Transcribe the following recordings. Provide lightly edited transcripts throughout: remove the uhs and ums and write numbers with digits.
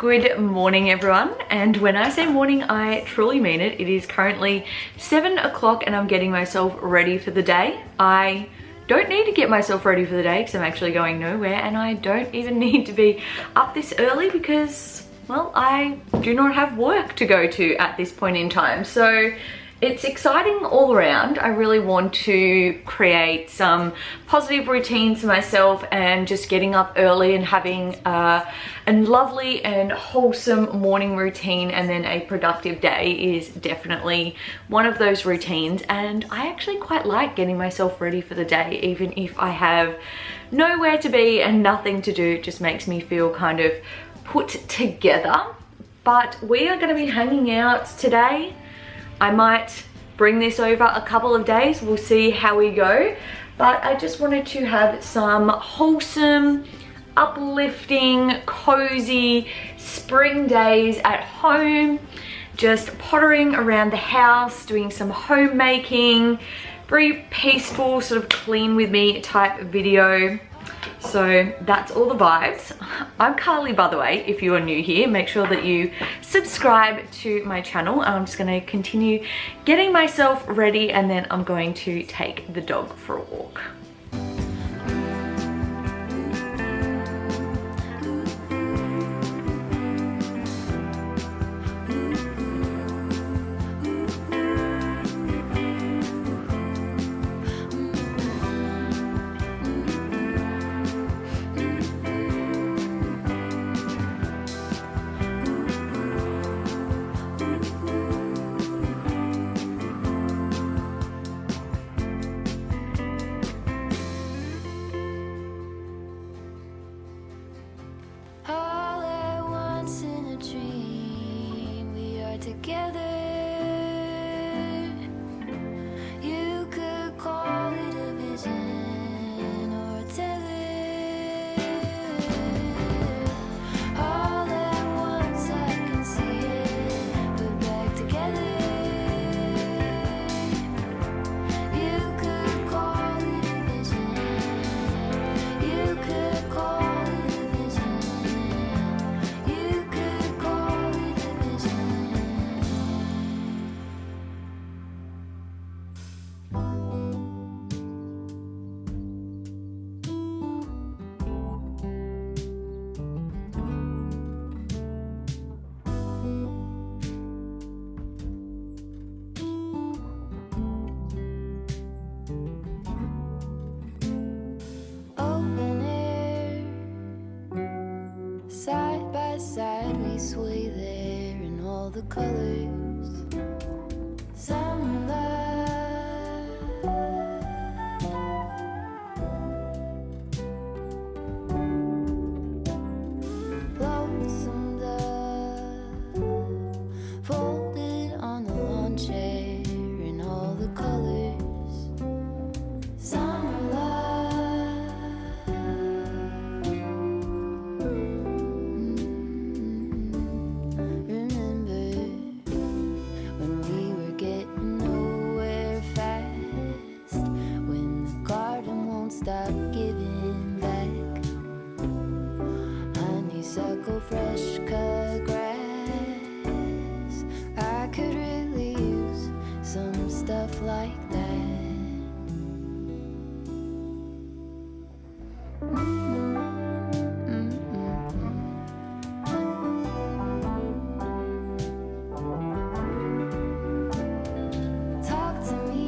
Good morning everyone, and when I say morning I truly mean it. It is currently 7 o'clock and I'm getting myself ready for the day. I don't need to get myself ready for the day because I'm actually going nowhere, and I don't even need to be up this early because, well, I do not have work to go to at this point in time. So it's exciting all around. I really want to create some positive routines for myself, and just getting up early and having a lovely and wholesome morning routine and then a productive day is definitely one of those routines. And I actually quite like getting myself ready for the day, even if I have nowhere to be and nothing to do. It just makes me feel kind of put together. But we are going to be hanging out today. I might bring this over a couple of days, we'll see how we go. But I just wanted to have some wholesome, uplifting, cozy spring days at home, just pottering around the house, doing some homemaking, very peaceful, sort of clean with me type video. So that's all the vibes. I'm Carly, by the way, if you are new here. Make sure that you subscribe to my channel. I'm just going to continue getting myself ready, and then I'm going to take the dog for a walk. Sway there in all the colors. Summer love, lonesome dove, folded on the lawn chair in all the colors. Summer love. Stop giving back. Honeysuckle, fresh cut grass. I could really use some stuff like that. Talk to me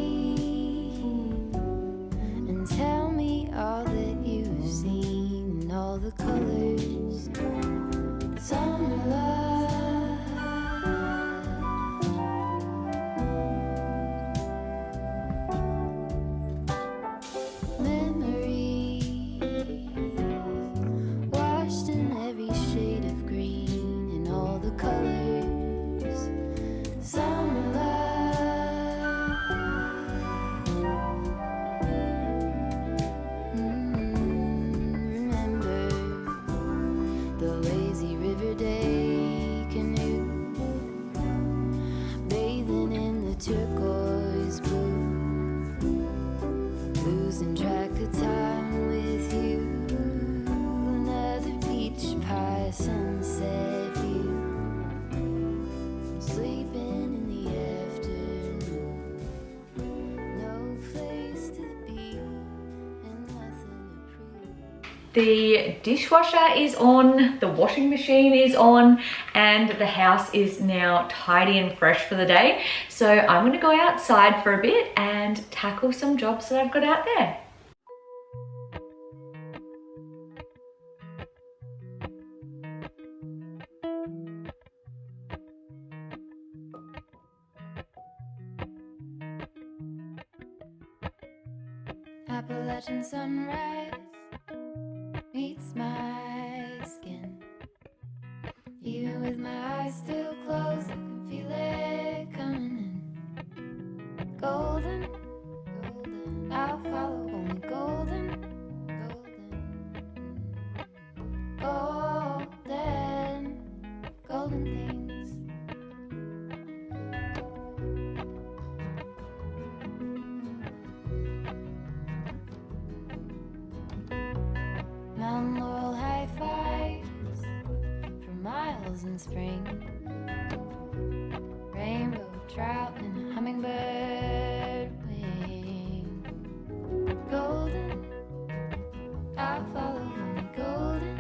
and tell me all that you've seen, all the colors. Summer love, memories washed in every shade of green and all the colors. Summer love. Remember the lazy river days. The dishwasher is on, the washing machine is on, and the house is now tidy and fresh for the day. So I'm gonna go outside for a bit and tackle some jobs that I've got out there. Appalachian sunrise meets my skin. Even with my eyes still closed, I can feel it coming in. Golden, golden, I'll follow only golden, golden, golden, golden things. Mountain laurel high fives for miles in spring. Rainbow trout and a hummingbird wing. Golden, I'll follow only golden,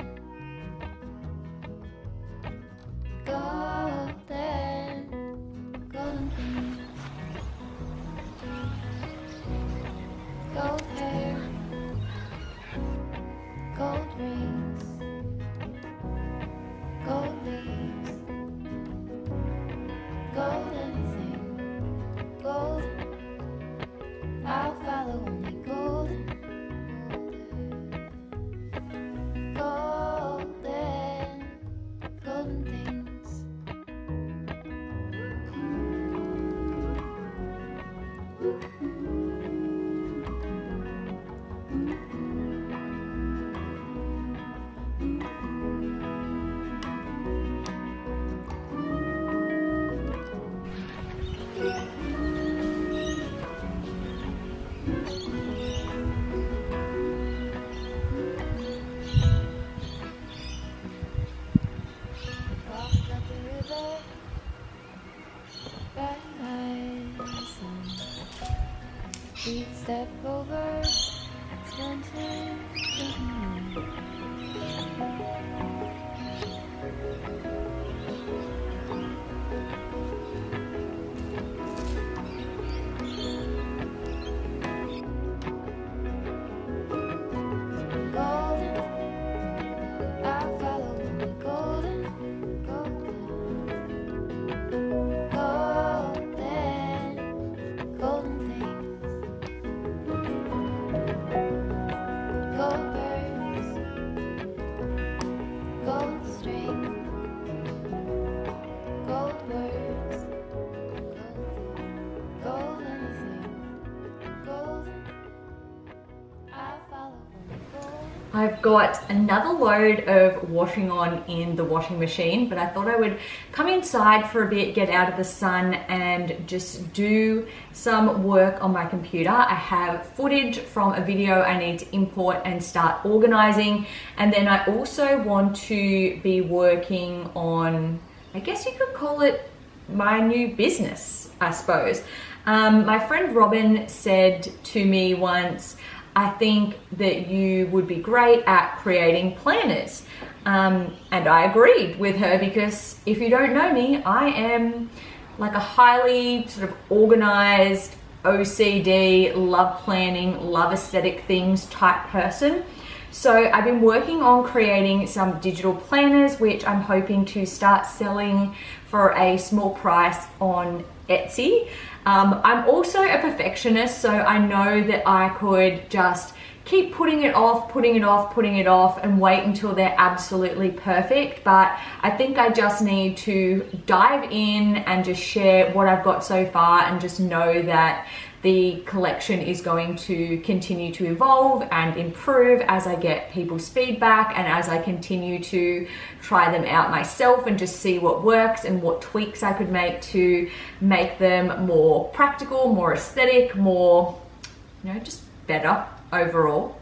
golden, golden things. Gold hair, gold rings, gold leaves, gold anything, golden, I'll follow only golden, golden, golden things. Walked up the river by my son. Feet step over, spent time golden, I'll follow only golden, golden, golden things. Gold birds, gold string, gold words, gold anything, golden, I'll follow only golden. I've got another load of washing on in the washing machine, but I thought I would come inside for a bit, get out of the sun, and just do some work on my computer. I have footage from a video I need to import and start organizing, and then I also want to be working on, I guess you could call it my new business, I suppose. My friend Robin said to me once, I think that you would be great at creating planners. And I agreed with her, because if you don't know me, I am like a highly sort of organized, OCD, love planning, love aesthetic things type person. So I've been working on creating some digital planners, which I'm hoping to start selling for a small price on Etsy. I'm also a perfectionist, so I know that I could just keep putting it off, and wait until they're absolutely perfect. But I think I just need to dive in and just share what I've got so far, and just know that the collection is going to continue to evolve and improve as I get people's feedback, and as I continue to try them out myself and just see what works and what tweaks I could make to make them more practical, more aesthetic, more, you know, just better overall.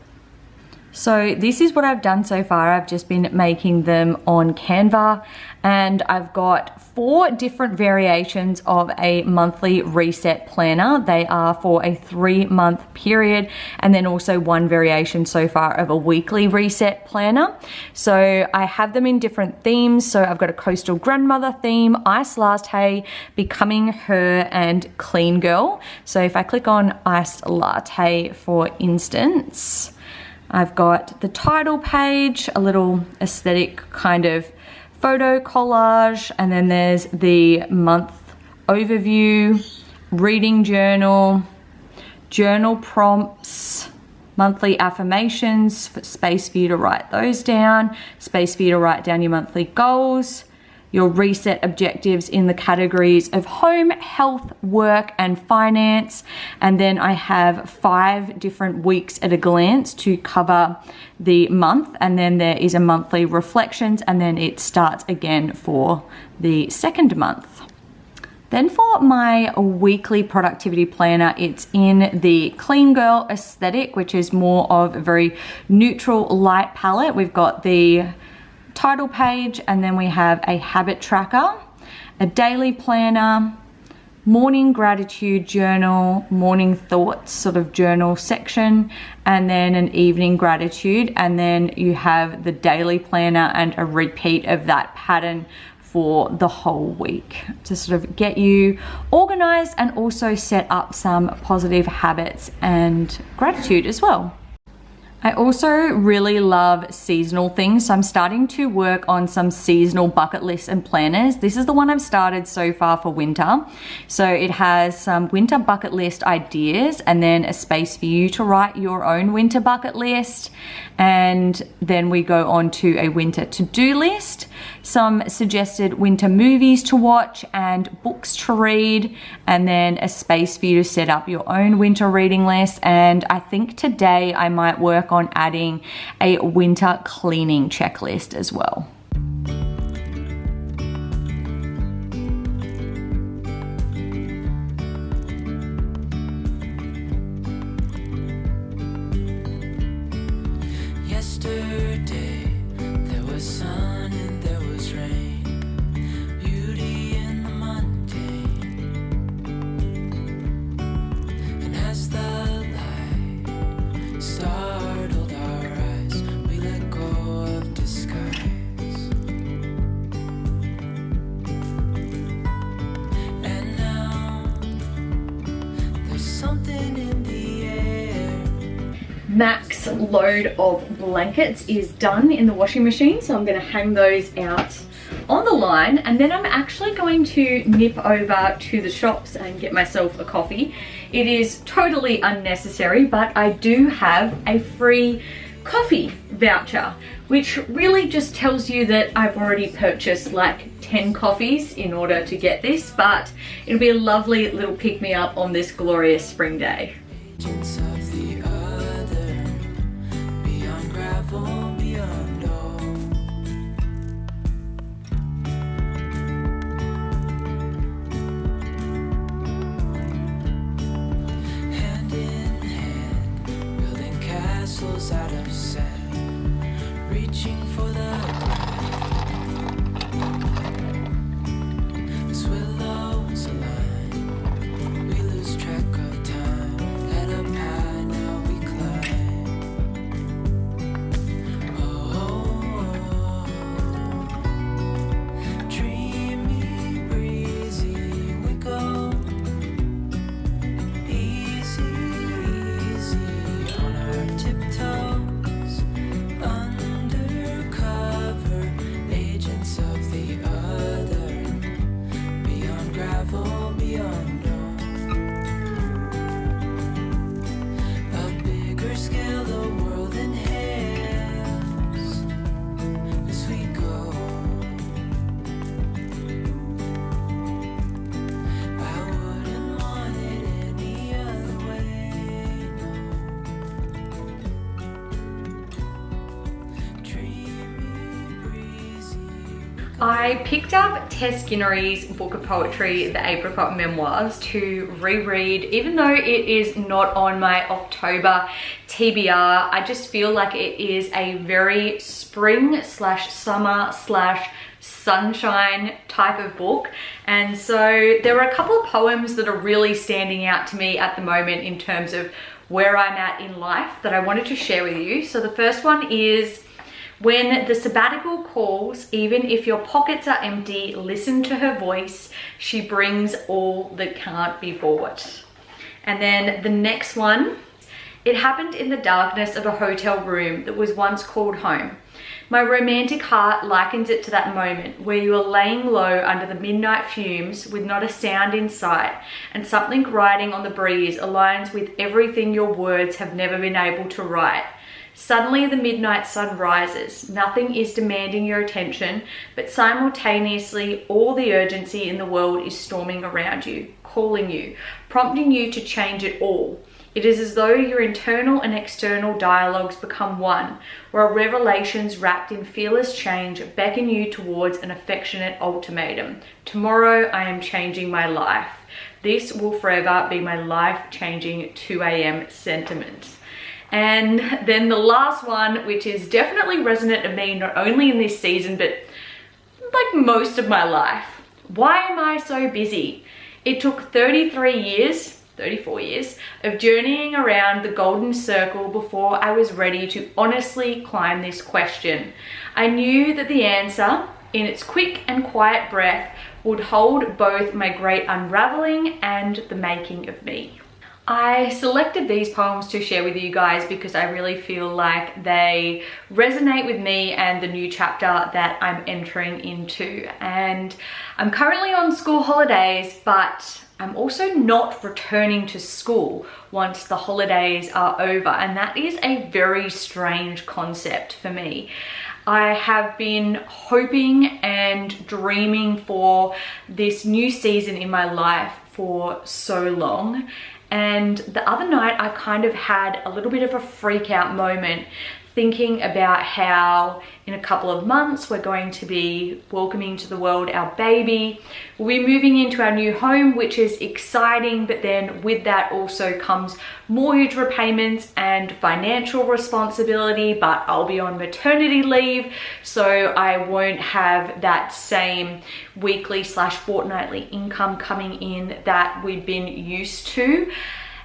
So this is what I've done so far. I've just been making them on Canva, and I've got 4 different variations of a monthly reset planner. They are for a 3-month period, and then also 1 variation so far of a weekly reset planner. So I have them in different themes. So I've got a coastal grandmother theme, iced latte, becoming her, and clean girl. So if I click on iced latte, for instance, I've got the title page, a little aesthetic kind of photo collage, and then there's the month overview, reading journal, journal prompts, monthly affirmations, space for you to write those down, space for you to write down your monthly goals, your reset objectives in the categories of home, health, work, and finance. And then I have 5 different weeks at a glance to cover the month. And then there is a monthly reflections, and then it starts again for the 2nd month. Then for my weekly productivity planner, it's in the Clean Girl aesthetic, which is more of a very neutral light palette. We've got the title page, and then we have a habit tracker, a daily planner, morning gratitude journal, morning thoughts sort of journal section, and then an evening gratitude, and then you have the daily planner and a repeat of that pattern for the whole week to sort of get you organized and also set up some positive habits and gratitude as well. I also really love seasonal things, so I'm starting to work on some seasonal bucket lists and planners. This is the one I've started so far for winter. So it has some winter bucket list ideas, and then a space for you to write your own winter bucket list. And then we go on to a winter to-do list, some suggested winter movies to watch and books to read, and then a space for you to set up your own winter reading list. And I think today I might work on adding a winter cleaning checklist as well. Yesterday there was sun and there was rain, beauty in the mundane. And as the light startled our eyes, we let go of disguise. And now there's something in the air. Max load of blankets is done in the washing machine, so I'm going to hang those out on the line, and then I'm actually going to nip over to the shops and get myself a coffee. It is totally unnecessary, but I do have a free coffee voucher, which really just tells you that I've already purchased like 10 coffees in order to get this, but it'll be a lovely little pick-me-up on this glorious spring day. Agents of the other, beyond gravel, beyond all. Hand in hand, building castles out of sand, reaching for the ground. As willows align, we lose track of time. Let a path I picked up Tess Skinnery's book of poetry, The Apricot Memoirs, to reread. Even though it is not on my October TBR, I just feel like it is a very spring slash summer slash sunshine type of book. And so there are a couple of poems that are really standing out to me at the moment in terms of where I'm at in life that I wanted to share with you. So the first one is, when the sabbatical calls, even if your pockets are empty, listen to her voice. She brings all that can't be bought. And then the next one, it happened in the darkness of a hotel room that was once called home. My romantic heart likens it to that moment where you are laying low under the midnight fumes with not a sound in sight, and something riding on the breeze aligns with everything your words have never been able to write. Suddenly the midnight sun rises. Nothing is demanding your attention, but simultaneously all the urgency in the world is storming around you, calling you, prompting you to change it all. It is as though your internal and external dialogues become one, where revelations wrapped in fearless change beckon you towards an affectionate ultimatum. Tomorrow I am changing my life. This will forever be my life-changing 2 a.m. sentiment. And then the last one, which is definitely resonant of me, not only in this season, but like most of my life. Why am I so busy? It took 34 years of journeying around the golden circle before I was ready to honestly climb this question. I knew that the answer, in its quick and quiet breath, would hold both my great unraveling and the making of me. I selected these poems to share with you guys because I really feel like they resonate with me and the new chapter that I'm entering into. And I'm currently on school holidays, but I'm also not returning to school once the holidays are over, and that is a very strange concept for me. I have been hoping and dreaming for this new season in my life for so long. And the other night I kind of had a little bit of a freak out moment thinking about how in a couple of months we're going to be welcoming to the world our baby. We'll be moving into our new home, which is exciting, but then with that also comes mortgage repayments and financial responsibility, but I'll be on maternity leave, so I won't have that same weekly slash fortnightly income coming in that we've been used to.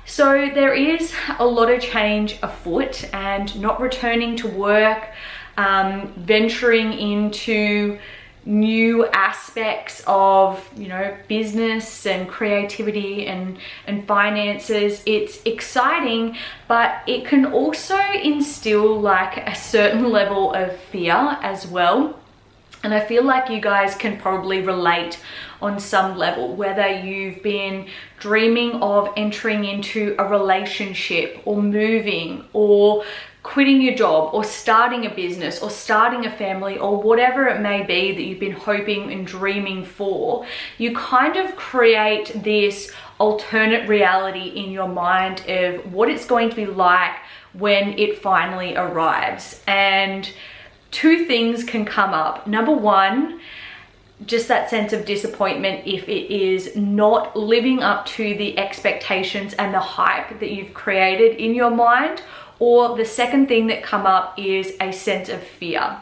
So there is a lot of change afoot, and not returning to work, venturing into new aspects of, you know, business and creativity and finances. It's exciting, but it can also instill like a certain level of fear as well. And I feel like you guys can probably relate on some level, whether you've been dreaming of entering into a relationship or moving or quitting your job or starting a business or starting a family or whatever it may be that you've been hoping and dreaming for. You kind of create this alternate reality in your mind of what it's going to be like when it finally arrives. And two things can come up. Number one, just that sense of disappointment if it is not living up to the expectations and the hype that you've created in your mind. Or the second thing that come up is a sense of fear.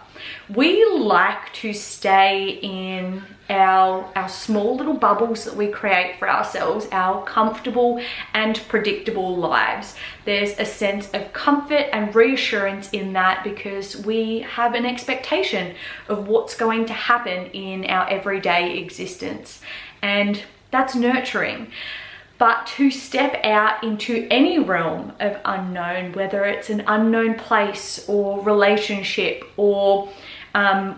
We like to stay in our small little bubbles that we create for ourselves, our comfortable and predictable lives. There's a sense of comfort and reassurance in that because we have an expectation of what's going to happen in our everyday existence, and that's nurturing. But to step out into any realm of unknown, whether it's an unknown place or relationship or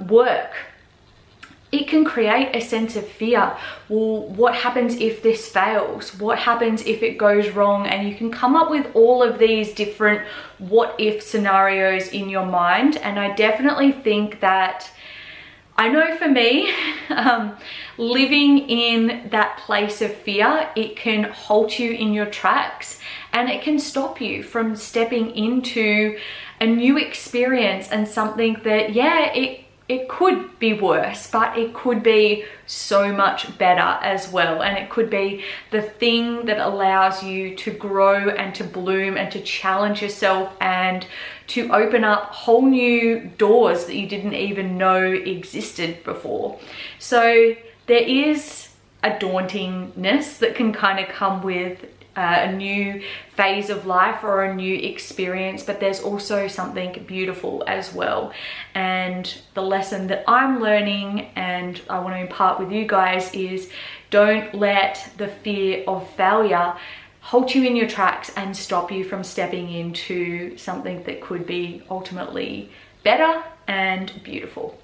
work, it can create a sense of fear. Well, what happens if this fails? What happens if it goes wrong? And you can come up with all of these different what if scenarios in your mind. And I definitely think that, I know for me, living in that place of fear, it can halt you in your tracks and it can stop you from stepping into a new experience and something that, yeah, it could be worse, but it could be so much better as well. And it could be the thing that allows you to grow and to bloom and to challenge yourself and to open up whole new doors that you didn't even know existed before. So there is a dauntingness that can kind of come with a new phase of life or a new experience, but there's also something beautiful as well. And the lesson that I'm learning and I want to impart with you guys is, don't let the fear of failure halt you in your tracks and stop you from stepping into something that could be ultimately better and beautiful.